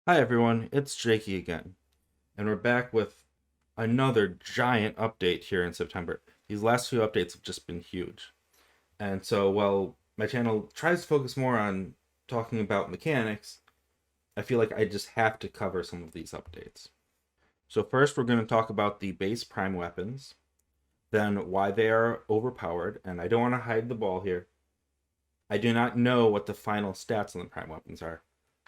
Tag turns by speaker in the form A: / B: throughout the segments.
A: Hi everyone, it's Jakey again, and we're back with another giant update here in September. These last few updates have just been huge. And so while my channel tries to focus more on talking about mechanics, I feel like I just have to cover some of these updates. So first we're going to talk about the base prime weapons, then why they are overpowered, and I don't want to hide the ball here. I do not know what the final stats on the prime weapons are.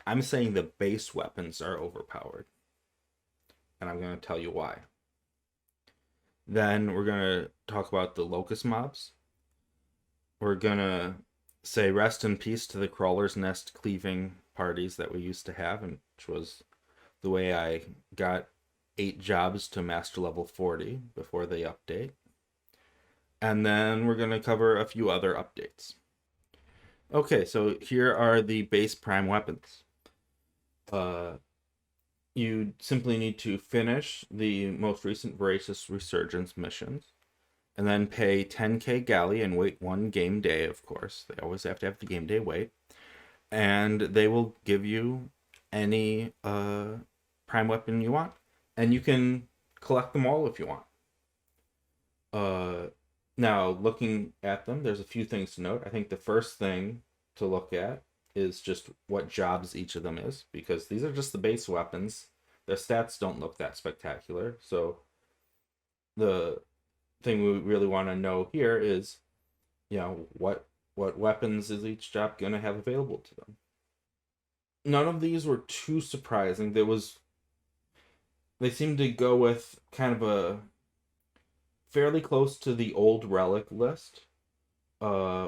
A: I'm saying the base weapons are overpowered, and I'm going to tell you why. Then we're going to talk about the Locus mobs. We're going to say rest in peace to the Crawler's Nest cleaving parties that we used to have, and which was the way I got 8 jobs to master level 40 before they update. And then we're going to cover a few other updates. Okay, so here are the base prime weapons. Uh, you simply need to finish the most recent Voracious Resurgence missions and then pay 10k galley and wait one game day, of course. They always have to have the game day wait. And they will give you any prime weapon you want. And you can collect them all if you want. Uh, Now, looking at them, there's a few things to note. I think the first thing to look at is just what jobs each of them is, because these are just the base weapons. Their stats don't look that spectacular. So the thing we really want to know here is, what weapons is each job going to have available to them. None of these were too surprising. They seemed to go with kind of a fairly close to the old relic list,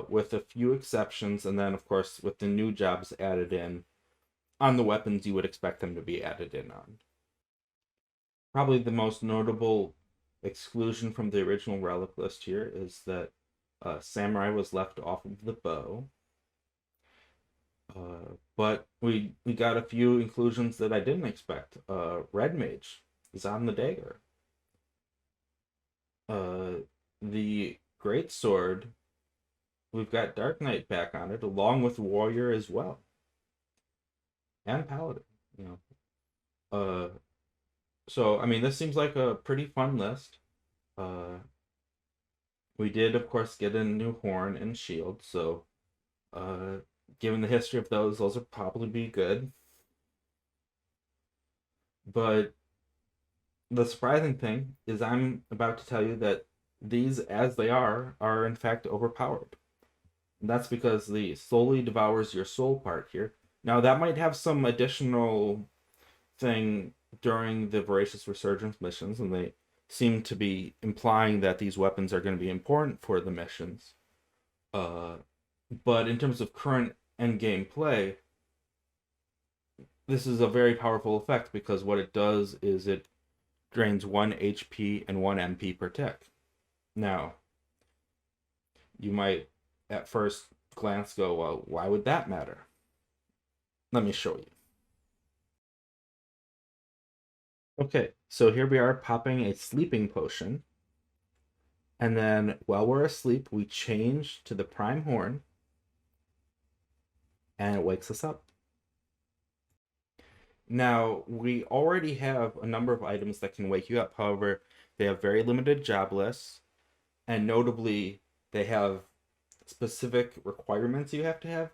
A: with a few exceptions, and then of course with the new jobs added in on the weapons you would expect them to be added in on. Probably the most notable exclusion from the original relic list here is that samurai was left off of the bow. But we got a few inclusions that I didn't expect. Red Mage is on the dagger. Uh, the Great Sword, we've got Dark Knight back on it, along with Warrior as well, and Paladin. You know, so I mean, this seems like a pretty fun list. Uh, we did, of course, get a new horn and shield, so uh, given the history of those will probably be good. But the surprising thing is I'm about to tell you that these, as they are in fact overpowered. And that's because the slowly devours your soul part here. Now that might have some additional thing during the Voracious Resurgence missions, and they seem to be implying that these weapons are going to be important for the missions. Uh, but in terms of current end game play, this is a very powerful effect because what it does is it drains 1 HP and 1 MP per tick. Now, you might at first glance go, well, why would that matter? Let me show you. Okay, so here we are popping a sleeping potion. And then while we're asleep, we change to the prime horn and it wakes us up. Now, we already have a number of items that can wake you up. However, they have very limited job lists, and notably, they have specific requirements you have to have.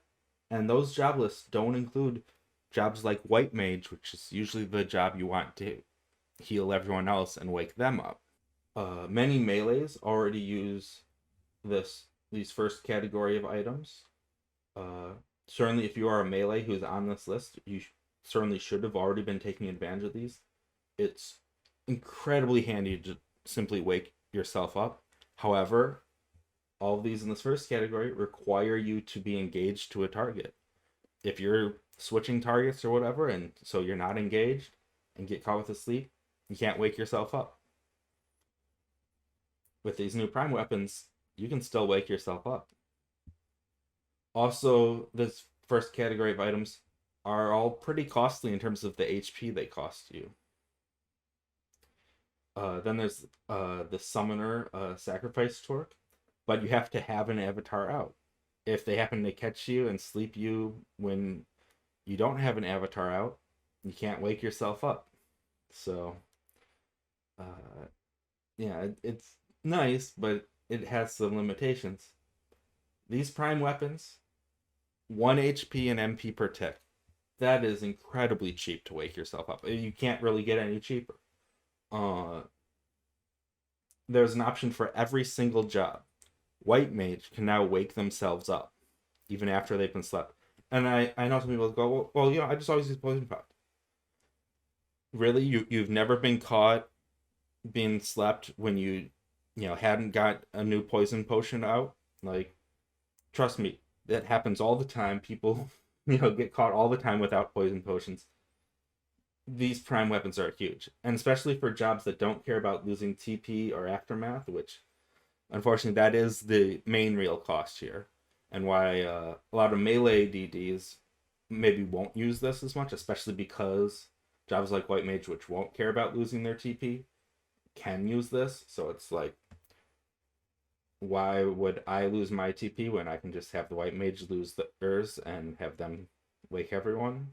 A: And those job lists don't include jobs like White Mage, which is usually the job you want to heal everyone else and wake them up. Many melees already use these first category of items. Uh, Certainly, if you are a melee who's on this list, you certainly should have already been taking advantage of these. It's incredibly handy to simply wake yourself up. However, all of these in this first category require you to be engaged to a target. If you're switching targets or whatever, and so you're not engaged and get caught with a sleep, you can't wake yourself up. With these new prime weapons, you can still wake yourself up. Also, this first category of items are all pretty costly in terms of the HP they cost you. Then there's the Summoner Sacrifice Torque, but you have to have an avatar out. If they happen to catch you and sleep you when you don't have an avatar out, you can't wake yourself up. So, uh, yeah, it's nice, but it has some limitations. These prime weapons, 1 HP and MP per tick. That is incredibly cheap to wake yourself up. You can't really get any cheaper. Uh, there's an option for every single job. White mage can now wake themselves up, even after they've been slept. And I know some people go, well, I just always use poison pot. Really? You've never been caught being slept when you hadn't got a new poison potion out? Like, trust me, that happens all the time. People, get caught all the time without poison potions. These prime weapons are huge, and especially for jobs that don't care about losing TP or aftermath, which unfortunately that is the main real cost here, and why a lot of melee DDs maybe won't use this as much, especially because jobs like White Mage, which won't care about losing their TP, can use this. So it's like, why would I lose my TP when I can just have the White Mage lose theirs and have them wake everyone?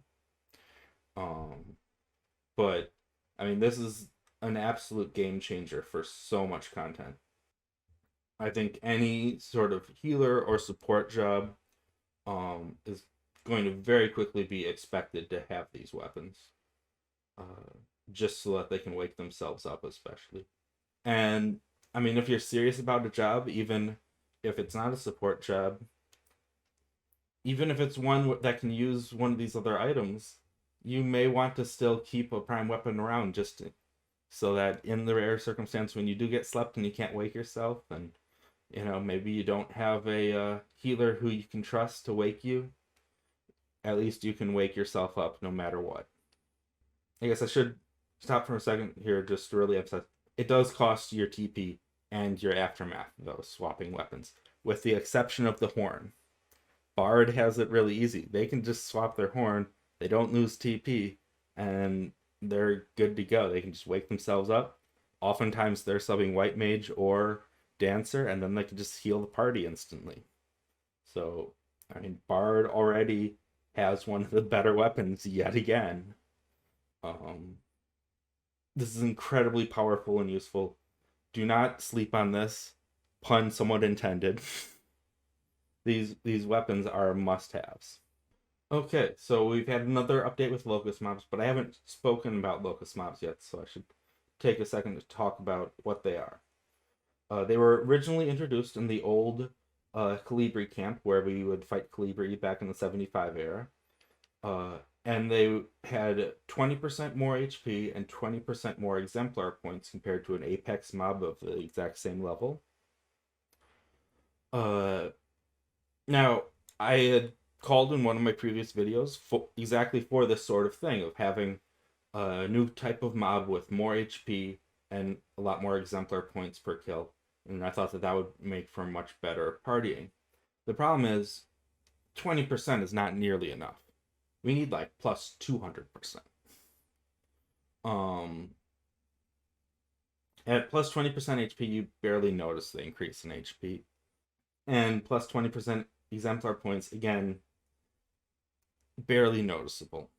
A: Um, but I mean, this is an absolute game changer for so much content. I think any sort of healer or support job is going to very quickly be expected to have these weapons, uh, just so that they can wake themselves up, especially. And I mean, if you're serious about a job, even if it's not a support job, even if it's one that can use one of these other items, you may want to still keep a prime weapon around so that in the rare circumstance when you do get slept and you can't wake yourself, and maybe you don't have a healer who you can trust to wake you, at least you can wake yourself up no matter what. I guess I should stop for a second here just to really emphasize it does cost your TP and your aftermath, though, swapping weapons, with the exception of the horn. Bard has it really easy. They can just swap their horn, they don't lose TP, and they're good to go. They can just wake themselves up. Oftentimes they're subbing White Mage or Dancer, and then they can just heal the party instantly. So, I mean, Bard already has one of the better weapons yet again. Um, this is incredibly powerful and useful. Do not sleep on this. Pun somewhat intended. These weapons are must-haves. Okay, so we've had another update with Locus mobs, but I haven't spoken about Locus mobs yet, so I should take a second to talk about what they are. They were originally introduced in the old Calibri camp, where we would fight Calibri back in the 75 era. And they had 20% more HP and 20% more exemplar points compared to an Apex mob of the exact same level. Now, I had called in one of my previous videos exactly for this sort of thing of having a new type of mob with more HP and a lot more exemplar points per kill. And I thought that would make for much better partying. The problem is 20% is not nearly enough. We need like plus 200%. At plus 20% HP, you barely notice the increase in HP. And plus 20% exemplar points, again, barely noticeable.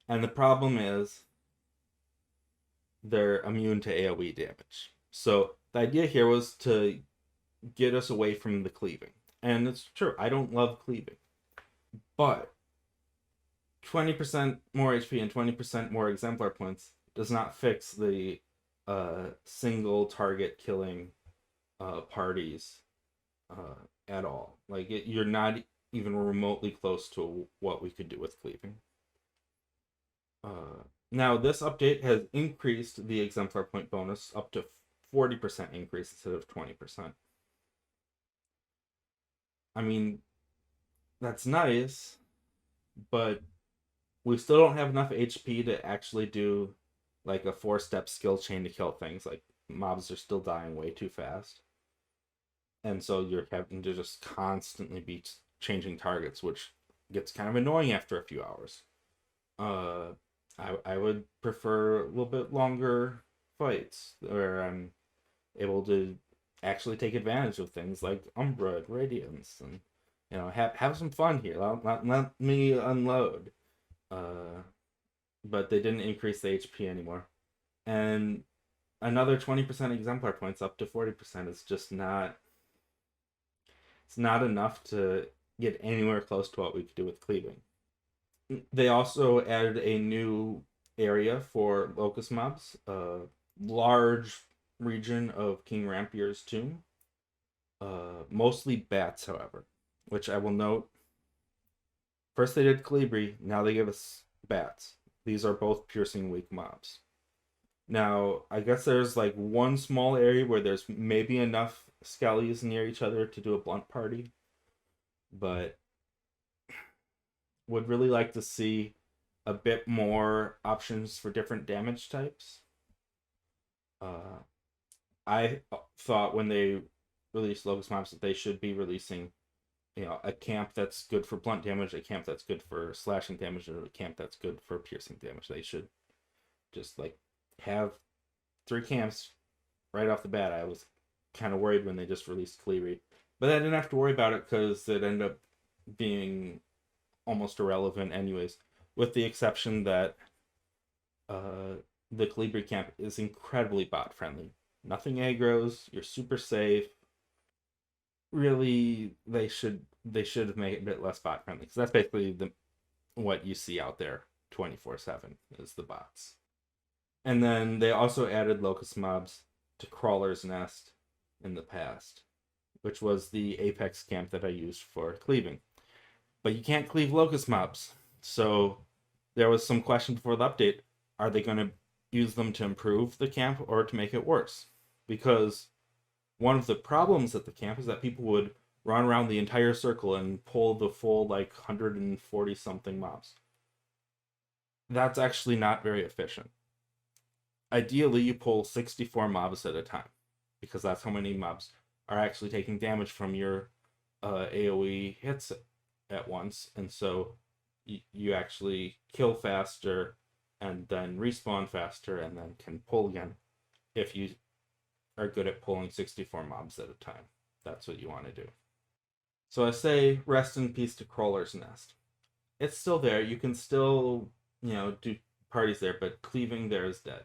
A: And the problem is they're immune to AoE damage. So the idea here was to get us away from the cleaving. And it's true, I don't love cleaving. But 20% more HP and 20% more exemplar points does not fix the single target killing parties at all. Like, you're not even remotely close to what we could do with cleaving. Now, this update has increased the exemplar point bonus up to 40% increase instead of 20%. I mean, that's nice, but we still don't have enough HP to actually do like a 4-step skill chain to kill things. Like, mobs are still dying way too fast. And so you're having to just constantly be changing targets, which gets kind of annoying after a few hours. I would prefer a little bit longer fights where I'm able to actually take advantage of things like Umbra and Radiance and have some fun here. Let me unload. but they didn't increase the HP anymore. And another 20% exemplar points up to 40% is just not, it's not enough to get anywhere close to what we could do with cleaving. They also added a new area for locust mobs, a large region of King Rampier's tomb. Mostly bats, however, which I will note. First they did Calibri, now they give us bats. These are both piercing weak mobs. Now, I guess there's like one small area where there's maybe enough skellies near each other to do a blunt party, but would really like to see a bit more options for different damage types. Uh, I thought when they released Locus Mobs that they should be releasing, a camp that's good for blunt damage, a camp that's good for slashing damage, or a camp that's good for piercing damage. They should just like have 3 camps right off the bat. I was kind of worried when they just released Cleary, but I didn't have to worry about it because it ended up being almost irrelevant anyways, with the exception that the Calibri camp is incredibly bot friendly. Nothing aggros, you're super safe. Really, they should have made it a bit less bot friendly because that's basically what you see out there 24/7 is the bots. And then they also added locust mobs to Crawler's Nest in the past, which was the Apex camp that I used for cleaving. But you can't cleave locust mobs. So there was some question before the update. Are they going to use them to improve the camp or to make it worse? Because one of the problems at the camp is that people would run around the entire circle and pull the full 140 something mobs. That's actually not very efficient. Ideally, you pull 64 mobs at a time because that's how many mobs are actually taking damage from your AoE hits at once, and so you actually kill faster and then respawn faster and then can pull again if you are good at pulling 64 mobs at a time. That's what you want to do. So I say rest in peace to Crawler's Nest. It's still there. You can still, do parties there, but cleaving there is dead.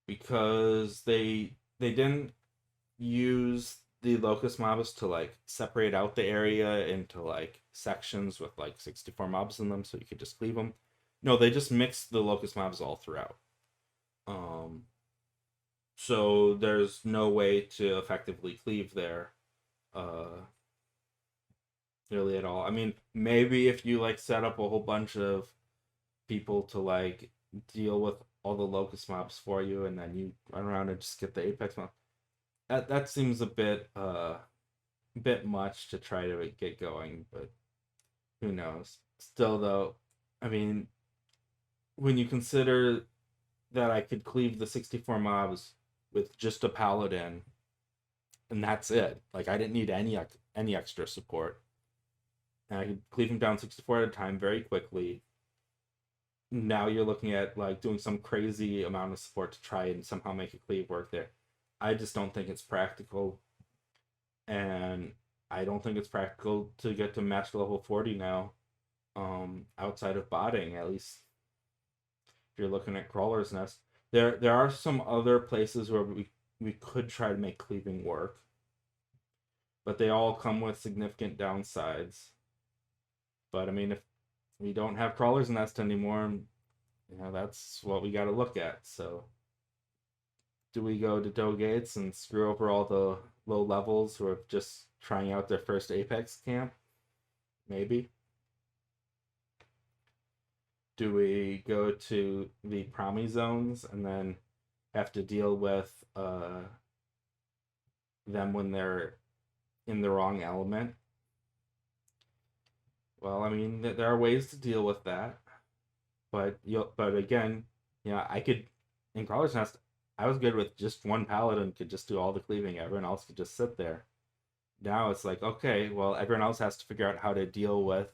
A: Because they didn't use the locust mobs to separate out the area into sections with 64 mobs in them so you could just cleave them. No, they just mixed the locust mobs all throughout. So there's no way to effectively cleave there really at all. I mean, maybe if you set up a whole bunch of people to deal with all the locust mobs for you and then you run around and just get the apex mob. That seems a bit much to try to get going, but who knows. Still though, I mean, when you consider that I could cleave the 64 mobs with just a paladin and that's it. I didn't need any extra support. And I could cleave them down 64 at a time very quickly. Now you're looking at doing some crazy amount of support to try and somehow make a cleave work there. I just don't think it's practical, and I don't think it's practical to get to master level 40 now, outside of botting. At least if you're looking at Crawler's Nest, there are some other places where we could try to make cleaving work, but they all come with significant downsides. But I mean, if we don't have Crawler's Nest anymore, that's what we got to look at. So do we go to Doe Gates and screw over all the low levels who are just trying out their first Apex camp? Maybe. Do we go to the Promi zones and then have to deal with them when they're in the wrong element? Well, I mean, there are ways to deal with that, but again, I could in Crawler's Nest. I was good with just one paladin could just do all the cleaving. Everyone else could just sit there. Now it's okay, well, everyone else has to figure out how to deal with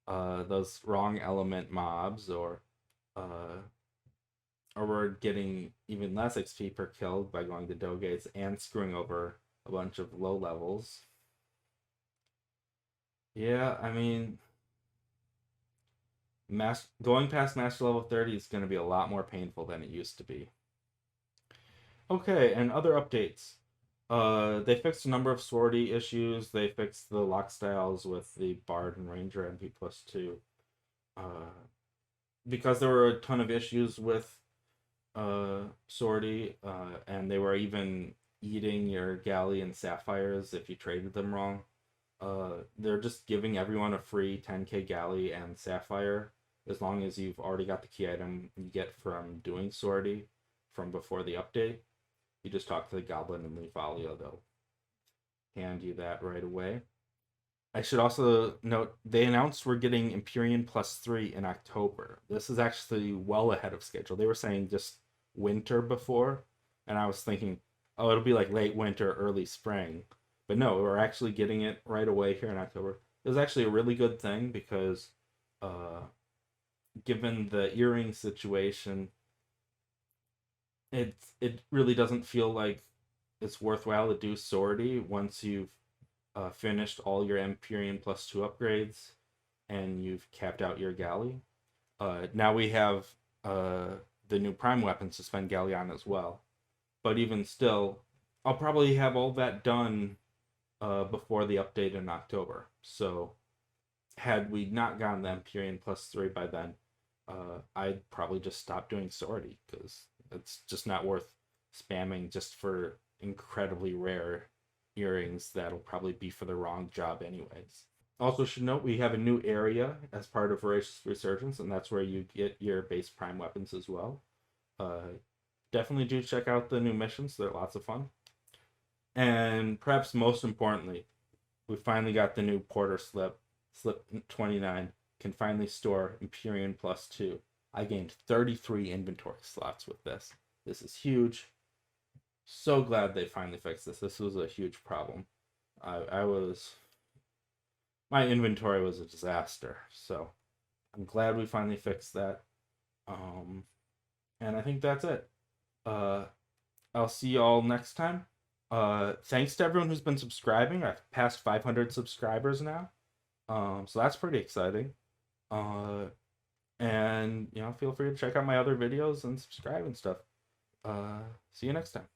A: those wrong element mobs, or we're getting even less XP per kill by going to Doe Gates and screwing over a bunch of low levels. Yeah, I mean, Going past Master Level 30 is going to be a lot more painful than it used to be. Okay, and other updates. They fixed a number of sortie issues. They fixed the lock styles with the Bard and Ranger MP+2. Because there were a ton of issues with sortie, and they were even eating your galley and sapphires if you traded them wrong. They're just giving everyone a free 10k galley and sapphire as long as you've already got the key item you get from doing sortie from before the update. You just talk to the goblin and leave Valia, they'll hand you that right away. I should also note they announced we're getting Empyrean +3 in October. This is actually well ahead of schedule. They were saying just winter before, and I was thinking, oh, it'll be like late winter, early spring. But no, we're actually getting it right away here in October. It was actually a really good thing because, given the earring situation, it really doesn't feel like it's worthwhile to do sortie once you've finished all your Empyrean +2 upgrades and you've capped out your galley. Now we have the new prime weapons to spend galley on as well. But even still, I'll probably have all that done before the update in October. So had we not gotten the Empyrean +3 by then, I'd probably just stop doing sortie because it's just not worth spamming just for incredibly rare earrings that'll probably be for the wrong job anyways. Also should note we have a new area as part of Voracious Resurgence, and that's where you get your base prime weapons as well. Definitely do check out the new missions, they're lots of fun. And perhaps most importantly, we finally got the new Porter slip. Slip 29 can finally store Empyrean +2. I gained 33 inventory slots with this. This is huge. So glad they finally fixed this. This was a huge problem. My inventory was a disaster. So I'm glad we finally fixed that. And I think that's it. I'll see y'all next time. Thanks to everyone who's been subscribing. I've passed 500 subscribers now. So that's pretty exciting. And feel free to check out my other videos and subscribe and stuff. See you next time.